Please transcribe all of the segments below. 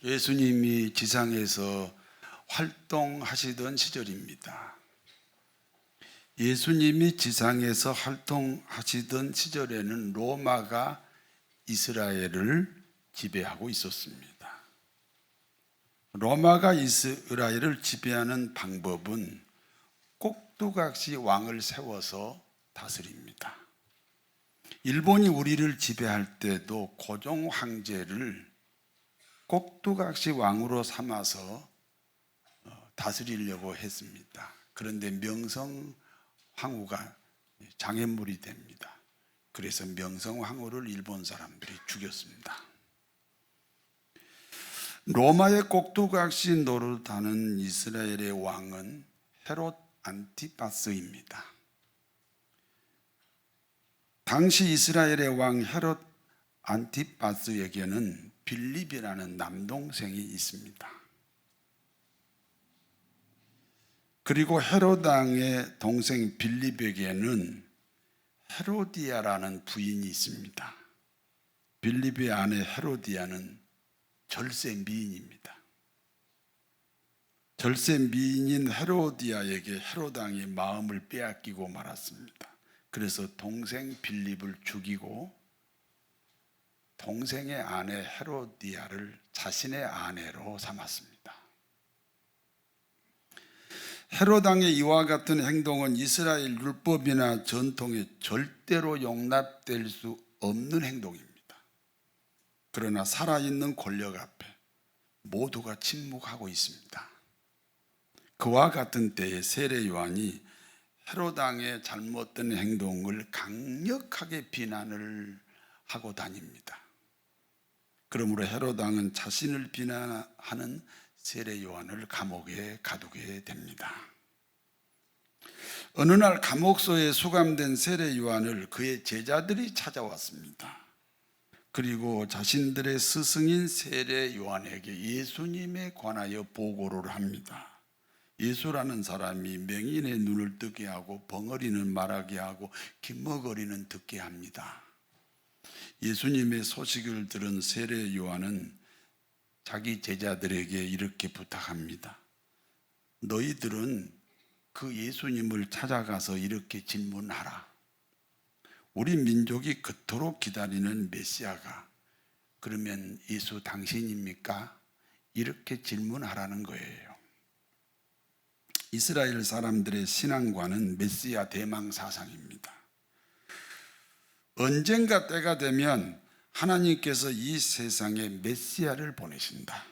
예수님이 지상에서 활동하시던 시절입니다. 예수님이 지상에서 활동하시던 시절에는 로마가 이스라엘을 지배하고 있었습니다. 로마가 이스라엘을 지배하는 방법은 꼭두각시 왕을 세워서 다스립니다. 일본이 우리를 지배할 때도 고종 황제를 꼭두각시 왕으로 삼아서 다스리려고 했습니다. 그런데 명성 황후가 장애물이 됩니다. 그래서 명성 황후를 일본 사람들이 죽였습니다. 로마의 꼭두각시 노릇하는 이스라엘의 왕은 헤롯 안티파스입니다. 당시 이스라엘의 왕 헤롯 안티파스에게는 빌립이라는 남동생이 있습니다. 그리고 헤롯 왕의 동생 빌립에게는 헤로디아라는 부인이 있습니다. 빌립의 아내 헤로디아는 절세 미인입니다. 절세 미인인 헤로디아에게 헤롯 왕이 마음을 빼앗기고 말았습니다. 그래서 동생 빌립을 죽이고 동생의 아내 헤로디아를 자신의 아내로 삼았습니다. 헤롯 왕의 이와 같은 행동은 이스라엘 율법이나 전통에 절대로 용납될 수 없는 행동입니다. 그러나 살아있는 권력 앞에 모두가 침묵하고 있습니다. 그와 같은 때에 세례 요한이 헤롯 왕의 잘못된 행동을 강력하게 비난을 하고 다닙니다. 그러므로 헤롯 왕은 자신을 비난하는 세례 요한을 감옥에 가두게 됩니다. 어느 날 감옥소에 수감된 세례 요한을 그의 제자들이 찾아왔습니다. 그리고 자신들의 스승인 세례 요한에게 예수님에 관하여 보고를 합니다. 예수라는 사람이 맹인의 눈을 뜨게 하고 벙어리는 말하게 하고 기머거리는 듣게 합니다. 예수님의 소식을 들은 세례 요한은 자기 제자들에게 이렇게 부탁합니다. 너희들은 그 예수님을 찾아가서 이렇게 질문하라. 우리 민족이 그토록 기다리는 메시아가 그러면 예수 당신입니까? 이렇게 질문하라는 거예요. 이스라엘 사람들의 신앙과는 메시아 대망 사상입니다. 언젠가 때가 되면 하나님께서 이 세상에 메시아를 보내신다.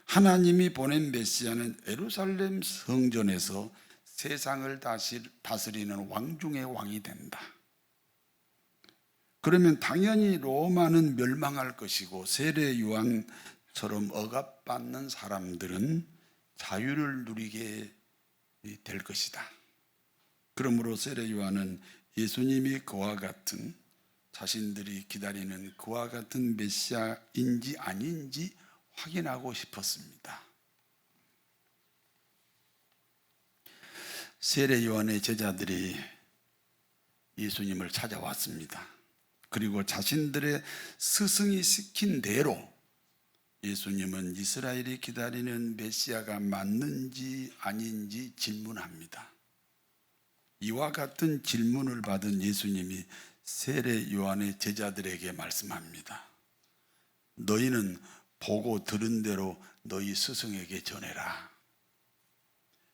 하나님이 보낸 메시아는 예루살렘 성전에서 세상을 다스리는 왕 중의 왕이 된다. 그러면 당연히 로마는 멸망할 것이고 세례 요한처럼 억압받는 사람들은 자유를 누리게 될 것이다. 그러므로 세례 요한은 예수님이 그와 같은 자신들이 기다리는 그와 같은 메시아인지 아닌지 확인하고 싶었습니다. 세례 요한의 제자들이 예수님을 찾아왔습니다. 그리고 자신들의 스승이 시킨 대로 예수님은 이스라엘이 기다리는 메시아가 맞는지 아닌지 질문합니다. 이와 같은 질문을 받은 예수님이 세례 요한의 제자들에게 말씀합니다. 너희는 보고 들은 대로 너희 스승에게 전해라.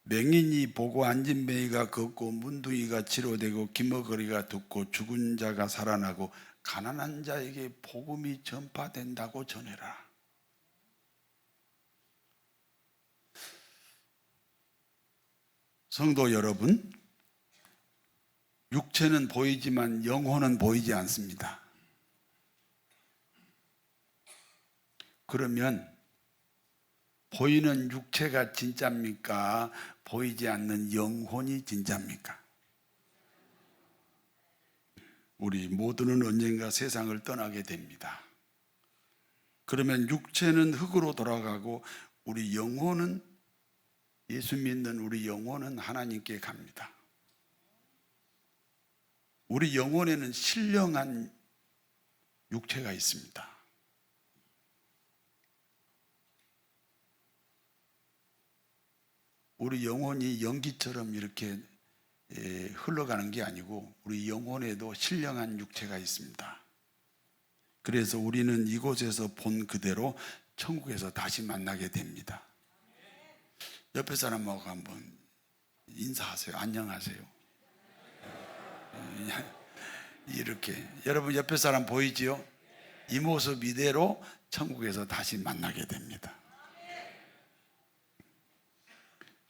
맹인이 보고 앉은 맹이가 걷고 문둥이가 치료되고 기머거리가 듣고 죽은 자가 살아나고 가난한 자에게 복음이 전파된다고 전해라. 성도 여러분, 육체는 보이지만 영혼은 보이지 않습니다. 그러면 보이는 육체가 진짜입니까? 보이지 않는 영혼이 진짜입니까? 우리 모두는 언젠가 세상을 떠나게 됩니다. 그러면 육체는 흙으로 돌아가고 우리 영혼은 예수 믿는 우리 영혼은 하나님께 갑니다. 우리 영혼에는 신령한 육체가 있습니다. 우리 영혼이 연기처럼 이렇게 흘러가는 게 아니고 우리 영혼에도 신령한 육체가 있습니다. 그래서 우리는 이곳에서 본 그대로 천국에서 다시 만나게 됩니다. 옆에 사람하고 한번 인사하세요. 안녕하세요. 이렇게 여러분 옆에 사람 보이지요? 이 모습 이대로 천국에서 다시 만나게 됩니다.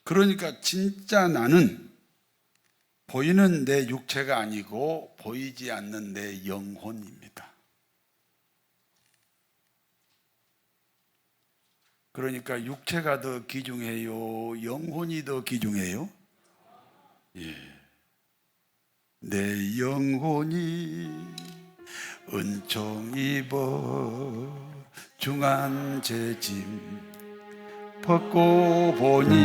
그러니까 진짜 나는 보이는 내 육체가 아니고 보이지 않는 내 영혼입니다. 그러니까 육체가 더 귀중해요? 영혼이 더 귀중해요? 예. 내 영혼이 은총 입어 중한 죄짐 벗고 보니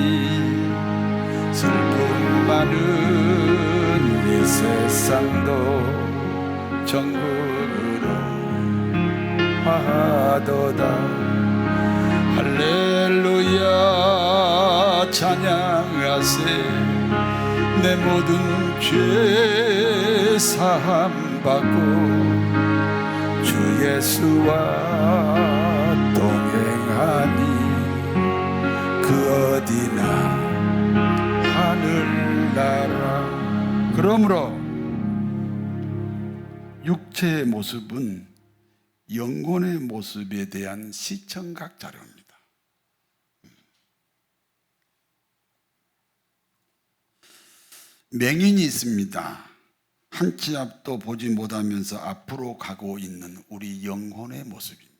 슬픔 많은 이 세상도 천국으로 하도다. 할렐루야 찬양하세. 내 모든 죄 사함 받고 주 예수와 동행하니 그 어디나 하늘나라. 그러므로 육체의 모습은 영혼의 모습에 대한 시청각 자료입니다. 맹인이 있습니다. 한 치 앞도 보지 못하면서 앞으로 가고 있는 우리 영혼의 모습입니다.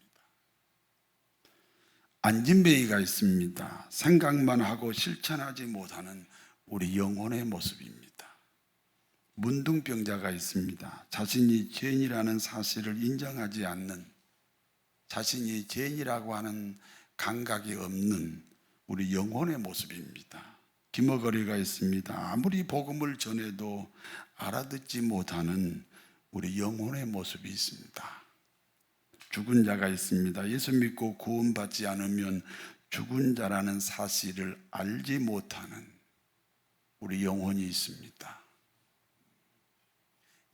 안진뱅이가 있습니다. 생각만 하고 실천하지 못하는 우리 영혼의 모습입니다. 문둥병자가 있습니다. 자신이 죄인이라는 사실을 인정하지 않는, 자신이 죄인이라고 하는 감각이 없는 우리 영혼의 모습입니다. 기머거리가 있습니다. 아무리 복음을 전해도 알아듣지 못하는 우리 영혼의 모습이 있습니다. 죽은 자가 있습니다. 예수 믿고 구원받지 않으면 죽은 자라는 사실을 알지 못하는 우리 영혼이 있습니다.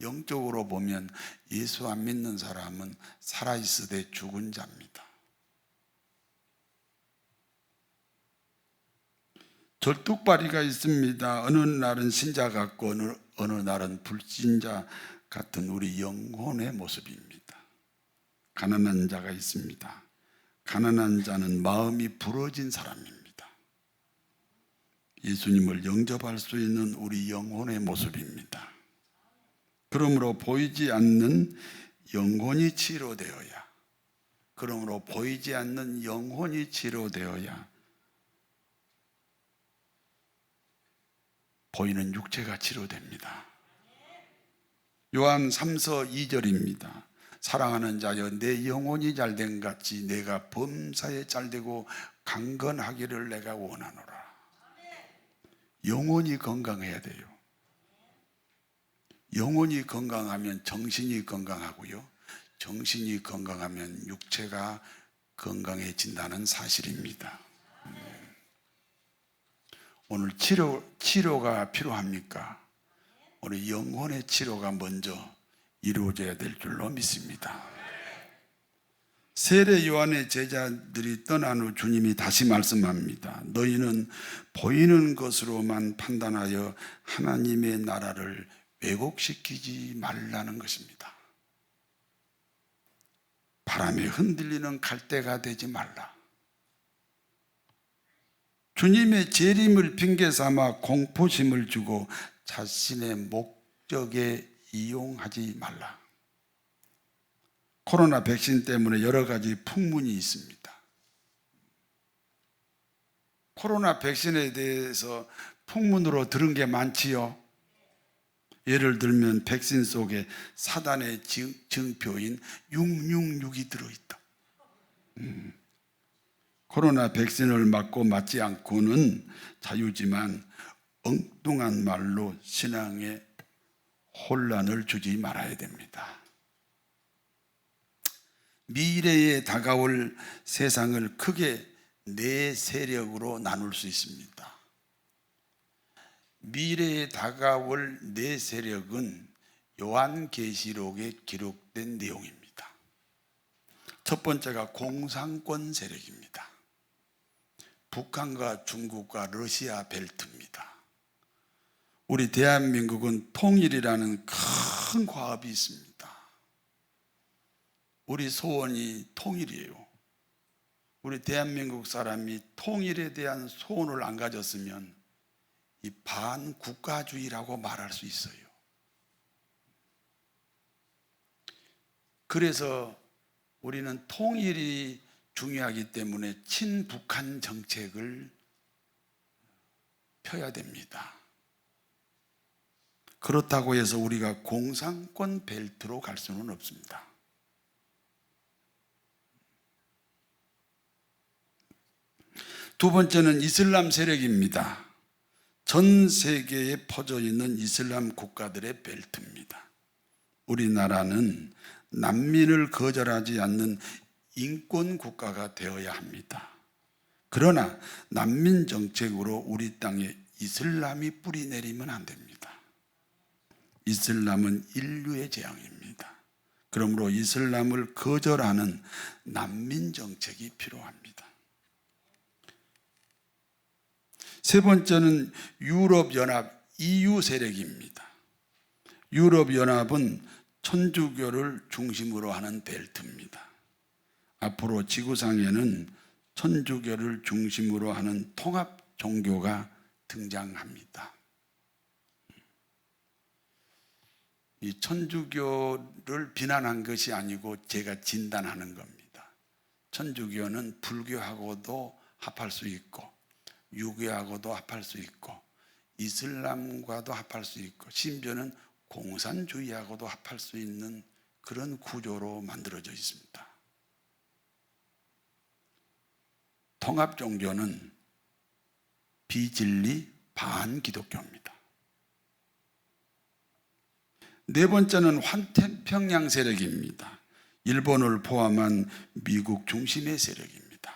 영적으로 보면 예수 안 믿는 사람은 살아있으되 죽은 자입니다. 절뚝발이가 있습니다. 어느 날은 신자 같고 어느 날은 불신자 같은 우리 영혼의 모습입니다. 가난한 자가 있습니다. 가난한 자는 마음이 부러진 사람입니다. 예수님을 영접할 수 있는 우리 영혼의 모습입니다. 그러므로 보이지 않는 영혼이 치료되어야, 그러므로 보이지 않는 영혼이 치료되어야 보이는 육체가 치료됩니다. 요한 3서 2절입니다. 사랑하는 자여 내 영혼이 잘된 같이 내가 범사에 잘되고 강건하기를 내가 원하노라. 영혼이 건강해야 돼요. 영혼이 건강하면 정신이 건강하고요. 정신이 건강하면 육체가 건강해진다는 사실입니다. 오늘 치료가 필요합니까? 우리 영혼의 치료가 먼저 이루어져야 될 줄로 믿습니다. 세례 요한의 제자들이 떠난 후 주님이 다시 말씀합니다. 너희는 보이는 것으로만 판단하여 하나님의 나라를 왜곡시키지 말라는 것입니다. 바람에 흔들리는 갈대가 되지 말라. 주님의 재림을 핑계 삼아 공포심을 주고 자신의 목적에 이용하지 말라. 코로나 백신 때문에 여러 가지 풍문이 있습니다. 코로나 백신에 대해서 풍문으로 들은 게 많지요. 예를 들면 백신 속에 사단의 증표인 666이 들어있다. 코로나 백신을 맞고 맞지 않고는 자유지만 엉뚱한 말로 신앙에 혼란을 주지 말아야 됩니다. 미래에 다가올 세상을 크게 네 세력으로 나눌 수 있습니다. 미래에 다가올 네 세력은 요한계시록에 기록된 내용입니다. 첫 번째가 공산권 세력입니다. 북한과 중국과 러시아 벨트입니다. 우리 대한민국은 통일이라는 큰 과업이 있습니다. 우리 소원이 통일이에요. 우리 대한민국 사람이 통일에 대한 소원을 안 가졌으면 이 반국가주의라고 말할 수 있어요. 그래서 우리는 통일이 중요하기 때문에 친북한 정책을 펴야 됩니다. 그렇다고 해서 우리가 공산권 벨트로 갈 수는 없습니다. 두 번째는 이슬람 세력입니다. 전 세계에 퍼져 있는 이슬람 국가들의 벨트입니다. 우리나라는 난민을 거절하지 않는 인권 국가가 되어야 합니다. 그러나 난민 정책으로 우리 땅에 이슬람이 뿌리 내리면 안 됩니다. 이슬람은 인류의 재앙입니다. 그러므로 이슬람을 거절하는 난민 정책이 필요합니다. 세 번째는 유럽연합 EU 세력입니다. 유럽연합은 천주교를 중심으로 하는 벨트입니다. 앞으로 지구상에는 천주교를 중심으로 하는 통합 종교가 등장합니다. 이 천주교를 비난한 것이 아니고 제가 진단하는 겁니다. 천주교는 불교하고도 합할 수 있고 유교하고도 합할 수 있고 이슬람과도 합할 수 있고 심지어는 공산주의하고도 합할 수 있는 그런 구조로 만들어져 있습니다. 통합종교는 비진리 반기독교입니다. 네 번째는 환태평양 세력입니다. 일본을 포함한 미국 중심의 세력입니다.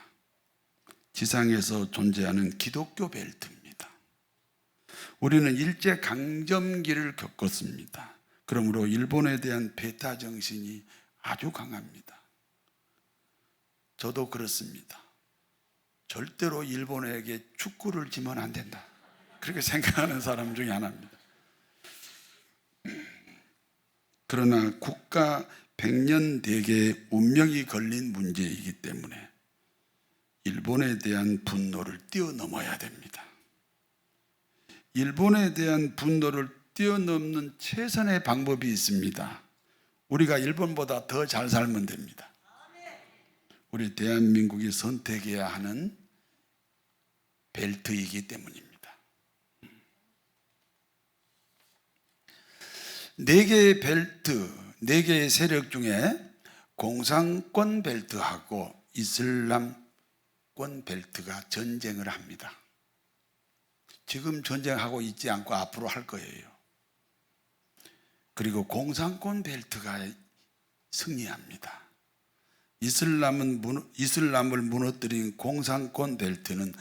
지상에서 존재하는 기독교 벨트입니다. 우리는 일제강점기를 겪었습니다. 그러므로 일본에 대한 배타 정신이 아주 강합니다. 저도 그렇습니다. 절대로 일본에게 축구를 지면 안 된다. 그렇게 생각하는 사람 중에 하나입니다. 그러나 국가 100년 대계의 운명이 걸린 문제이기 때문에 일본에 대한 분노를 뛰어넘어야 됩니다. 일본에 대한 분노를 뛰어넘는 최선의 방법이 있습니다. 우리가 일본보다 더 잘 살면 됩니다. 우리 대한민국이 선택해야 하는 벨트이기 때문입니다. 4개의 벨트, 4개의 세력 중에 공산권 벨트하고 이슬람권 벨트가 전쟁을 합니다. 지금 전쟁하고 있지 않고 앞으로 할 거예요. 그리고 공산권 벨트가 승리합니다. 이슬람을 무너뜨린 공산권 벨트는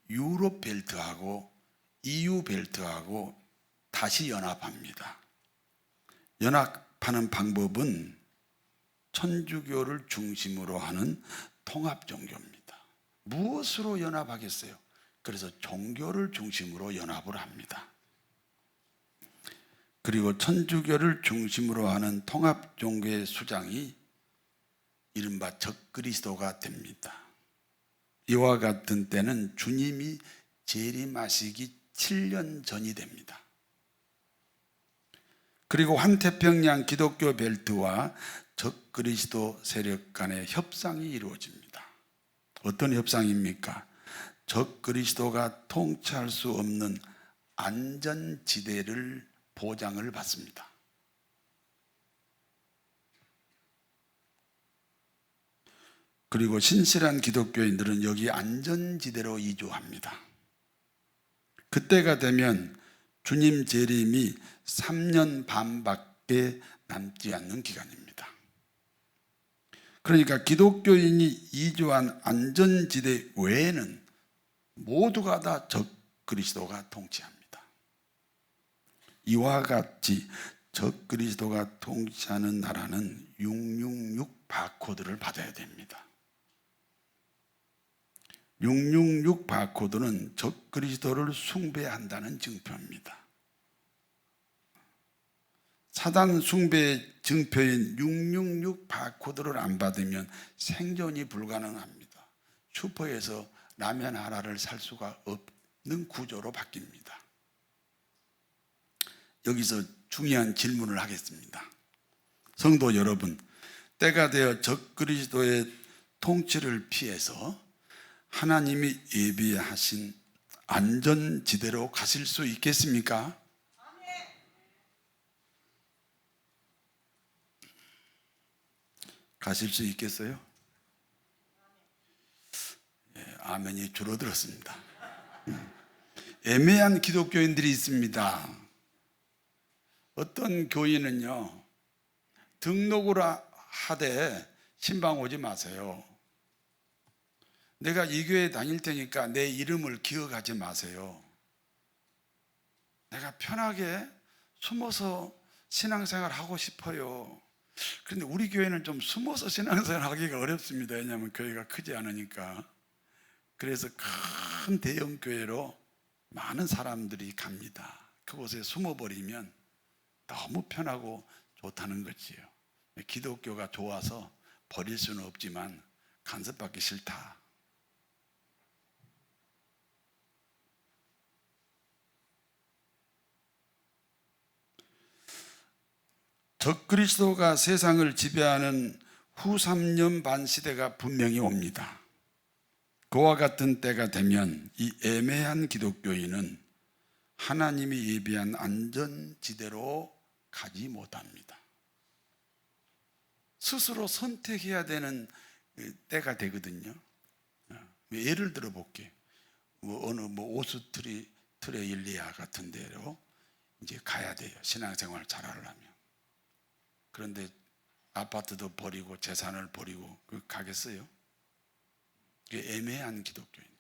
유럽 벨트하고 EU 벨트하고 다시 연합합니다. 연합하는 방법은 천주교를 중심으로 하는 통합 종교입니다. 무엇으로 연합하겠어요? 그래서 종교를 중심으로 연합을 합니다. 그리고 천주교를 중심으로 하는 통합 종교의 수장이 이른바 적그리스도가 됩니다. 이와 같은 때는 주님이 재림하시기 7년 전이 됩니다. 그리고 환태평양 기독교 벨트와 적그리스도 세력 간의 협상이 이루어집니다. 어떤 협상입니까? 적그리스도가 통치할 수 없는 안전지대를 보장을 받습니다. 그리고 신실한 기독교인들은 여기 안전지대로 이주합니다. 그때가 되면 주님 재림이 3년 반밖에 남지 않는 기간입니다. 그러니까 기독교인이 이주한 안전지대 외에는 모두가 다 적그리스도가 통치합니다. 이와 같이 적그리스도가 통치하는 나라는 666 바코드를 받아야 됩니다. 666 바코드는 적그리스도를 숭배한다는 증표입니다. 사단 숭배의 증표인 666 바코드를 안 받으면 생존이 불가능합니다. 슈퍼에서 라면 하나를 살 수가 없는 구조로 바뀝니다. 여기서 중요한 질문을 하겠습니다. 성도 여러분, 때가 되어 적그리스도의 통치를 피해서 하나님이 예비하신 안전지대로 가실 수 있겠습니까? 가실 수 있겠어요? 예, 아멘이 줄어들었습니다. 애매한 기독교인들이 있습니다. 어떤 교인은요, 등록을 하되 신방 오지 마세요. 내가 이 교회 다닐 테니까 내 이름을 기억하지 마세요. 내가 편하게 숨어서 신앙생활 하고 싶어요. 그런데 우리 교회는 좀 숨어서 신앙생활 하기가 어렵습니다. 왜냐하면 교회가 크지 않으니까. 그래서 큰 대형 교회로 많은 사람들이 갑니다. 그곳에 숨어버리면 너무 편하고 좋다는 거지요. 기독교가 좋아서 버릴 수는 없지만 간섭받기 싫다. 적그리스도가 세상을 지배하는 후 3년 반 시대가 분명히 옵니다. 그와 같은 때가 되면 이 애매한 기독교인은 하나님이 예비한 안전지대로 가지 못합니다. 스스로 선택해야 되는 때가 되거든요. 예를 들어 볼게요. 어느 오스트레일리아 같은 데로 이제 가야 돼요. 신앙생활 잘하려면. 그런데 아파트도 버리고 재산을 버리고 가겠어요? 그게 애매한 기독교인들.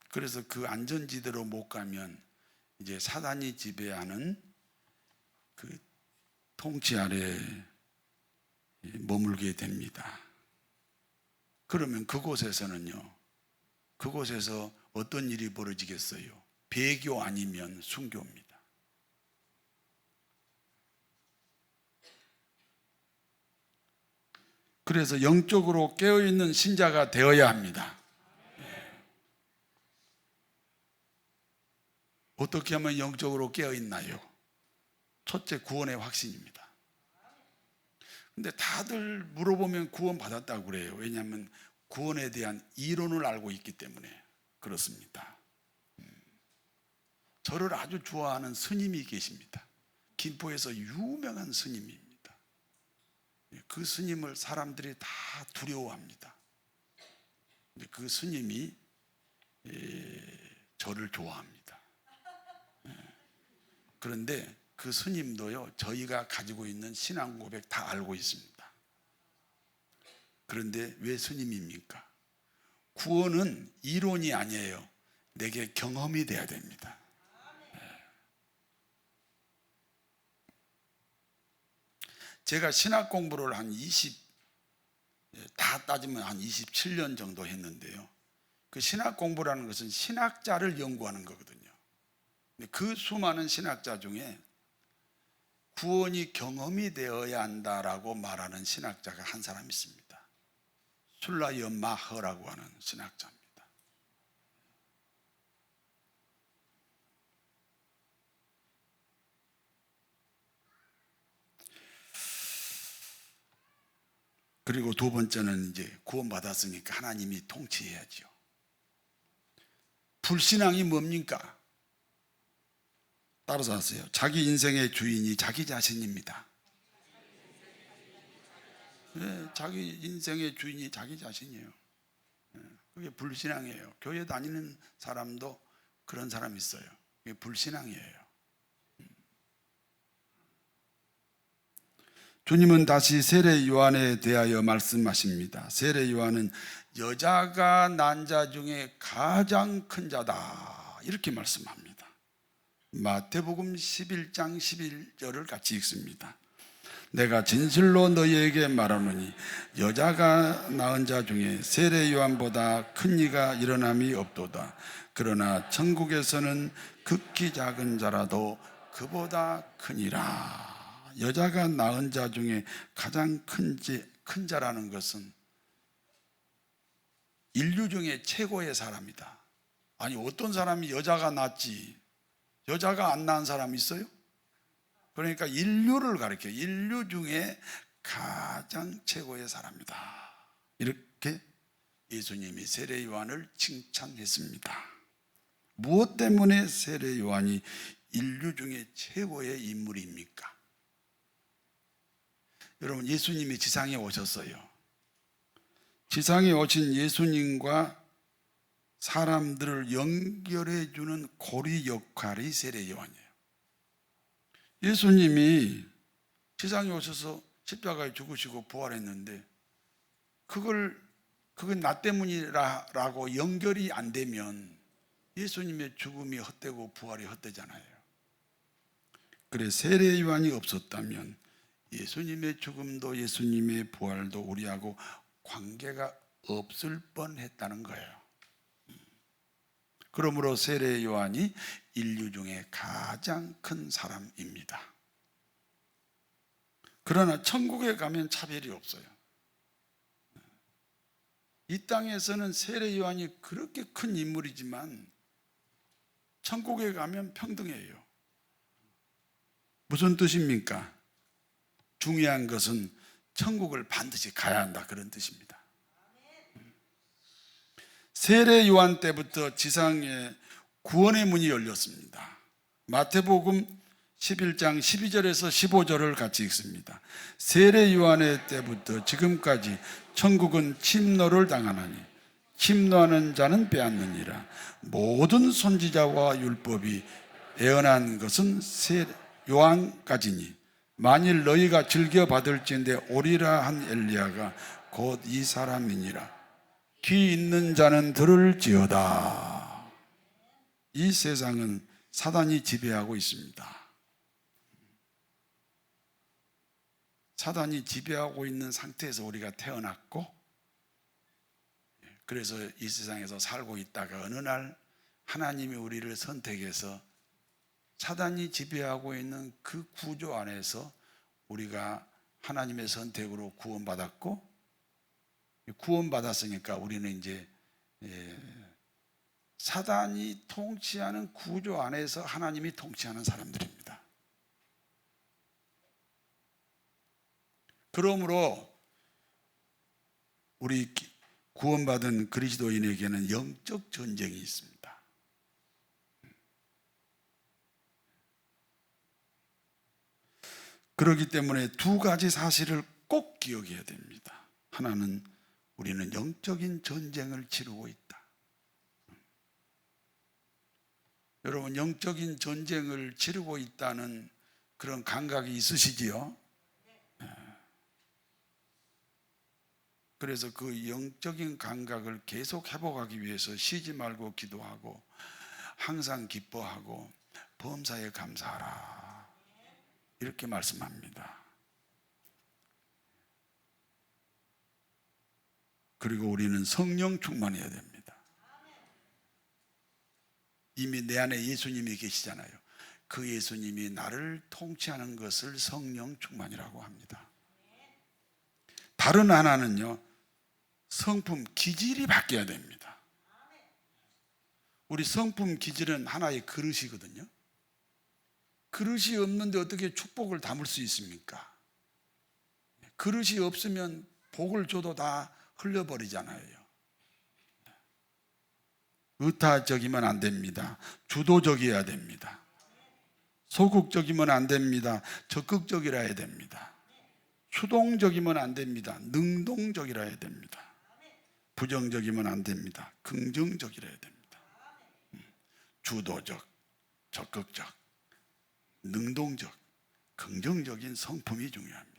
그래서 그 안전지대로 못 가면 이제 사단이 지배하는 그 통치 아래 머물게 됩니다. 그러면 그곳에서는요, 그곳에서 어떤 일이 벌어지겠어요? 배교 아니면 순교입니다. 그래서 영적으로 깨어있는 신자가 되어야 합니다. 어떻게 하면 영적으로 깨어있나요? 첫째, 구원의 확신입니다. 근데 다들 물어보면 구원 받았다고 그래요. 왜냐하면 구원에 대한 이론을 알고 있기 때문에 그렇습니다. 저를 아주 좋아하는 스님이 계십니다. 김포에서 유명한 스님입니다. 그 스님을 사람들이 다 두려워합니다. 그 스님이 저를 좋아합니다. 그런데 그 스님도요, 저희가 가지고 있는 신앙 고백 다 알고 있습니다. 그런데 왜 스님입니까? 구원은 이론이 아니에요. 내게 경험이 돼야 됩니다. 제가 신학 공부를 다 따지면 한 27년 정도 했는데요. 그 신학 공부라는 것은 신학자를 연구하는 거거든요. 그 수많은 신학자 중에 구원이 경험이 되어야 한다라고 말하는 신학자가 한 사람 있습니다. 술라이어 마허라고 하는 신학자입니다. 그리고 두 번째는 이제 구원받았으니까 하나님이 통치해야죠. 불신앙이 뭡니까? 따라서 하세요. 자기 인생의 주인이 자기 자신입니다. 네, 자기 인생의 주인이 자기 자신이에요. 그게 불신앙이에요. 교회 다니는 사람도 그런 사람 있어요. 그게 불신앙이에요. 주님은 다시 세례 요한에 대하여 말씀하십니다. 세례 요한은 여자가 난 자 중에 가장 큰 자다 이렇게 말씀합니다. 마태복음 11장 11절을 같이 읽습니다. 내가 진실로 너희에게 말하노니 여자가 낳은 자 중에 세례 요한보다 큰 이가 일어남이 없도다. 그러나 천국에서는 극히 작은 자라도 그보다 크니라. 여자가 낳은 자 중에 가장 큰 자라는 것은 인류 중에 최고의 사람이다. 아니, 어떤 사람이 여자가 낳지 여자가 안 낳은 사람이 있어요? 그러니까 인류를 가리켜 인류 중에 가장 최고의 사람이다. 이렇게 예수님이 세례 요한을 칭찬했습니다. 무엇 때문에 세례 요한이 인류 중에 최고의 인물입니까? 여러분, 예수님이 지상에 오셨어요. 지상에 오신 예수님과 사람들을 연결해 주는 고리 역할이 세례 요한이에요. 예수님이 지상에 오셔서 십자가에 죽으시고 부활했는데 그건 나 때문이라고 연결이 안 되면 예수님의 죽음이 헛되고 부활이 헛되잖아요. 그래, 세례 요한이 없었다면 예수님의 죽음도 예수님의 부활도 우리하고 관계가 없을 뻔했다는 거예요. 그러므로 세례 요한이 인류 중에 가장 큰 사람입니다. 그러나 천국에 가면 차별이 없어요. 이 땅에서는 세례 요한이 그렇게 큰 인물이지만 천국에 가면 평등해요. 무슨 뜻입니까? 중요한 것은 천국을 반드시 가야 한다, 그런 뜻입니다. 세례 요한 때부터 지상에 구원의 문이 열렸습니다. 마태복음 11장 12절에서 15절을 같이 읽습니다. 세례 요한의 때부터 지금까지 천국은 침노를 당하나니 침노하는 자는 빼앗느니라. 모든 선지자와 율법이 예언한 것은 요한까지니 만일 너희가 즐겨 받을지인데 오리라 한 엘리야가 곧 이 사람이니라. 귀 있는 자는 들을지어다. 이 세상은 사단이 지배하고 있습니다. 사단이 지배하고 있는 상태에서 우리가 태어났고, 그래서 이 세상에서 살고 있다가 어느 날 하나님이 우리를 선택해서 사단이 지배하고 있는 그 구조 안에서 우리가 하나님의 선택으로 구원받았고, 구원받았으니까 우리는 이제 사단이 통치하는 구조 안에서 하나님이 통치하는 사람들입니다. 그러므로 우리 구원받은 그리스도인에게는 영적 전쟁이 있습니다. 그렇기 때문에 두 가지 사실을 꼭 기억해야 됩니다. 하나는 우리는 영적인 전쟁을 치르고 있다. 여러분, 영적인 전쟁을 치르고 있다는 그런 감각이 있으시지요? 그래서 그 영적인 감각을 계속 회복하기 위해서 쉬지 말고 기도하고 항상 기뻐하고 범사에 감사하라, 이렇게 말씀합니다. 그리고 우리는 성령 충만해야 됩니다. 이미 내 안에 예수님이 계시잖아요. 그 예수님이 나를 통치하는 것을 성령 충만이라고 합니다. 다른 하나는요, 성품 기질이 바뀌어야 됩니다. 우리 성품 기질은 하나의 그릇이거든요. 그릇이 없는데 어떻게 축복을 담을 수 있습니까? 그릇이 없으면 복을 줘도 다 흘려버리잖아요. 의타적이면 안 됩니다. 주도적이어야 됩니다. 소극적이면 안 됩니다. 적극적이라 해야 됩니다. 수동적이면 안 됩니다. 능동적이라 해야 됩니다. 부정적이면 안 됩니다. 긍정적이라 해야 됩니다. 주도적, 적극적, 능동적, 긍정적인 성품이 중요합니다.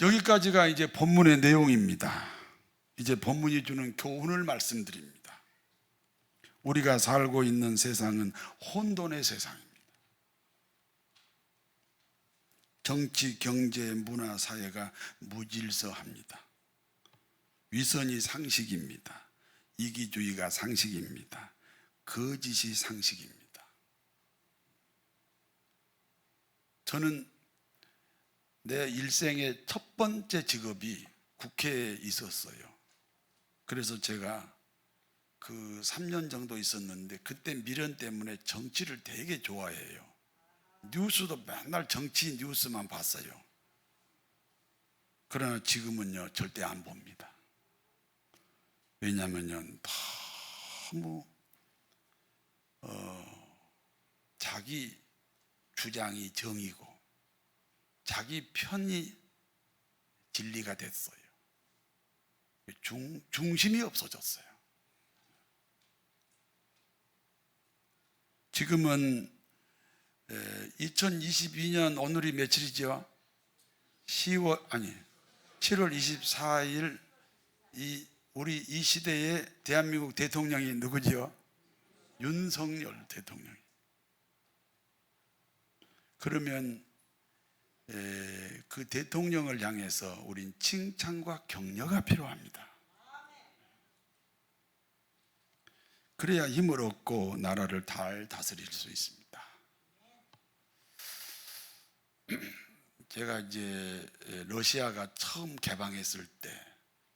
여기까지가 이제 본문의 내용입니다. 이제 본문이 주는 교훈을 말씀드립니다. 우리가 살고 있는 세상은 혼돈의 세상입니다. 정치, 경제, 문화, 사회가 무질서합니다. 위선이 상식입니다. 이기주의가 상식입니다. 거짓이 상식입니다. 저는 내 일생의 첫 번째 직업이 국회에 있었어요. 그래서 제가 그 3년 정도 있었는데 그때 미련 때문에 정치를 되게 좋아해요. 뉴스도 맨날 정치 뉴스만 봤어요. 그러나 지금은요 절대 안 봅니다. 왜냐하면요 너무 자기 주장이 정이고 자기 편이 진리가 됐어요. 중심이 없어졌어요. 지금은 2022년 오늘이 며칠이죠? 7월 24일 우리 이 시대의 대한민국 대통령이 누구지요? 윤석열 대통령. 그러면 그 대통령을 향해서 우린 칭찬과 격려가 필요합니다. 그래야 힘을 얻고 나라를 잘 다스릴 수 있습니다. 제가 이제 러시아가 처음 개방했을 때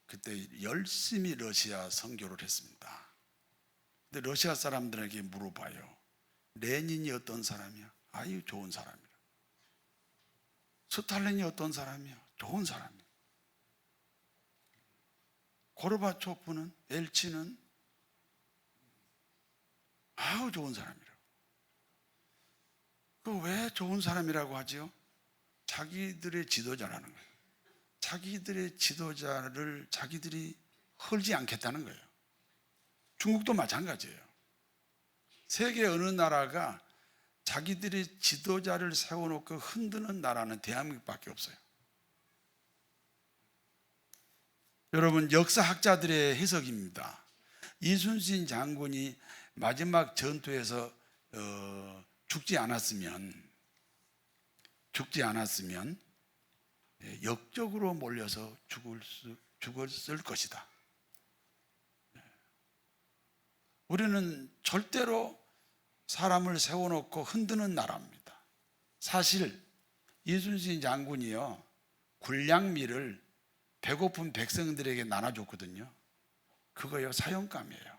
그때 열심히 러시아 선교를 했습니다. 근데 러시아 사람들에게 물어봐요. 레닌이 어떤 사람이야? 아유 좋은 사람이라. 스탈린이 어떤 사람이야? 좋은 사람이야. 고르바초프는 엘치는 아우 좋은 사람이라고. 그 왜 좋은 사람이라고 하지요? 자기들의 지도자라는 거예요. 자기들의 지도자를 자기들이 헐지 않겠다는 거예요. 중국도 마찬가지예요. 세계 어느 나라가 자기들의 지도자를 세워놓고 흔드는 나라는 대한민국밖에 없어요. 여러분 역사학자들의 해석입니다. 이순신 장군이 마지막 전투에서 죽지 않았으면 역적으로 몰려서 죽었을 것이다. 우리는 절대로 사람을 세워놓고 흔드는 나라입니다. 사실 이순신 장군이요 군량미를 배고픈 백성들에게 나눠줬거든요. 그거요 사형감이에요.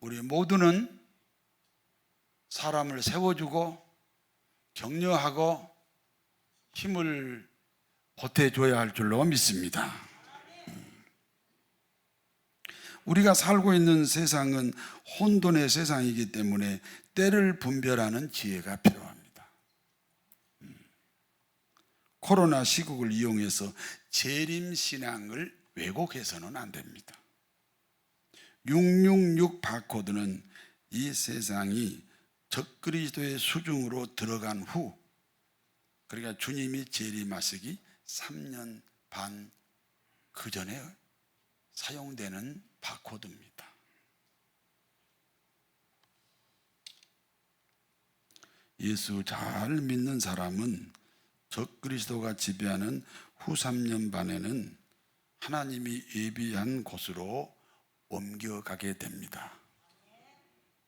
우리 모두는 사람을 세워주고 격려하고 힘을 보태줘야 할 줄로 믿습니다. 우리가 살고 있는 세상은 혼돈의 세상이기 때문에 때를 분별하는 지혜가 필요합니다. 코로나 시국을 이용해서 재림신앙을 왜곡해서는 안 됩니다. 666 바코드는 이 세상이 적그리스도의 수중으로 들어간 후, 그러니까 주님이 재림하시기 3년 반 그 전에 사용되는 바코드입니다. 예수 잘 믿는 사람은 적그리스도가 지배하는 후 3년 반에는 하나님이 예비한 곳으로 옮겨가게 됩니다.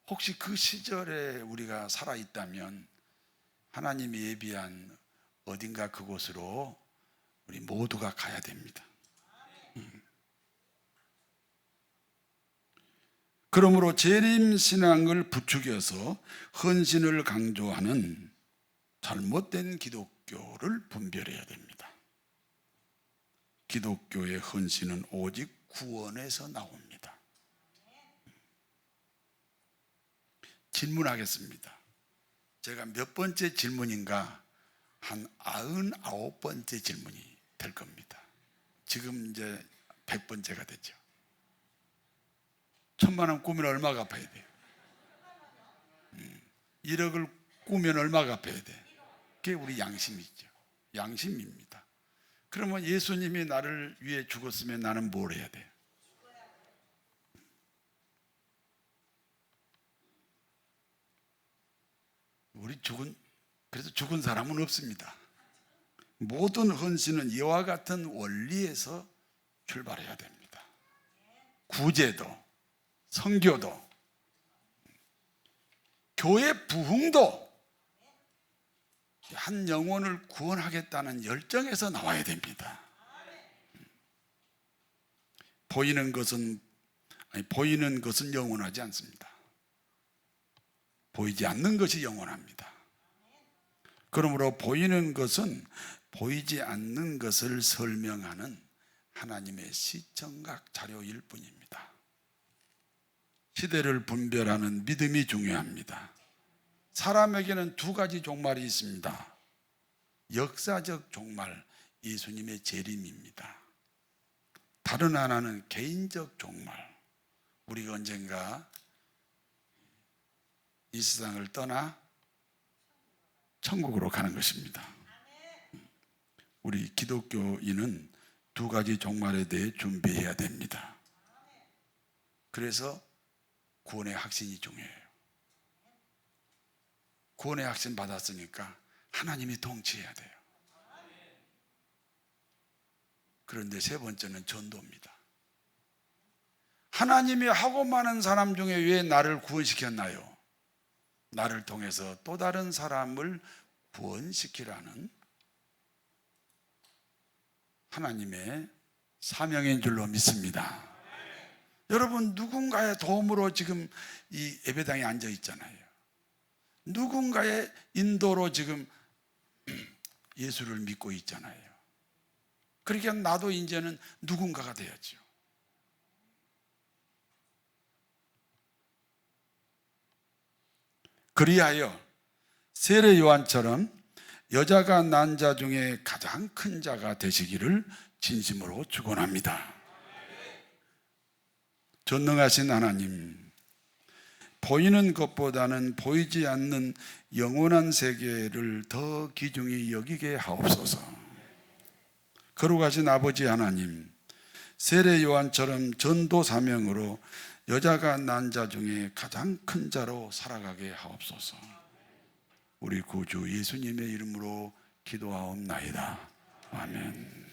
혹시 그 시절에 우리가 살아있다면 하나님이 예비한 어딘가 그곳으로 우리 모두가 가야 됩니다. 그러므로 재림신앙을 부추겨서 헌신을 강조하는 잘못된 기독교를 분별해야 됩니다. 기독교의 헌신은 오직 구원에서 나옵니다. 질문하겠습니다. 제가 몇 번째 질문인가? 한 99번째 질문이 될 겁니다. 지금 이제 100번째가 됐죠. 1,000만 원 꾸면 얼마 갚아야 돼요? 1억을 꾸면 얼마 갚아야 돼? 그게 우리 양심이죠. 양심입니다. 그러면 예수님이 나를 위해 죽었으면 나는 뭘 해야 돼요? 그래서 죽은 사람은 없습니다. 모든 헌신은 이와 같은 원리에서 출발해야 됩니다. 구제도, 선교도, 교회 부흥도 한 영혼을 구원하겠다는 열정에서 나와야 됩니다. 보이는 것은 영원하지 않습니다. 보이지 않는 것이 영원합니다. 그러므로 보이는 것은 보이지 않는 것을 설명하는 하나님의 시청각 자료일 뿐입니다. 시대를 분별하는 믿음이 중요합니다. 사람에게는 두 가지 종말이 있습니다. 역사적 종말, 예수님의 재림입니다. 다른 하나는 개인적 종말, 우리가 언젠가 이 세상을 떠나 천국으로 가는 것입니다. 우리 기독교인은 두 가지 종말에 대해 준비해야 됩니다. 그래서 구원의 확신이 중요해요. 구원의 확신 받았으니까 하나님이 통치해야 돼요. 그런데 세 번째는 전도입니다. 하나님이 하고 많은 사람 중에 왜 나를 구원시켰나요? 나를 통해서 또 다른 사람을 구원시키라는 하나님의 사명인 줄로 믿습니다. 여러분, 누군가의 도움으로 지금 이 예배당에 앉아 있잖아요. 누군가의 인도로 지금 예수를 믿고 있잖아요. 그러니까 나도 이제는 누군가가 돼야죠. 그리하여 세례 요한처럼 여자가 난 자 중에 가장 큰 자가 되시기를 진심으로 축원합니다. 전능하신 하나님, 보이는 것보다는 보이지 않는 영원한 세계를 더 귀중히 여기게 하옵소서. 거룩하신 아버지 하나님, 세례 요한처럼 전도 사명으로 여자가 난 자 중에 가장 큰 자로 살아가게 하옵소서. 우리 구주 예수님의 이름으로 기도하옵나이다. 아멘.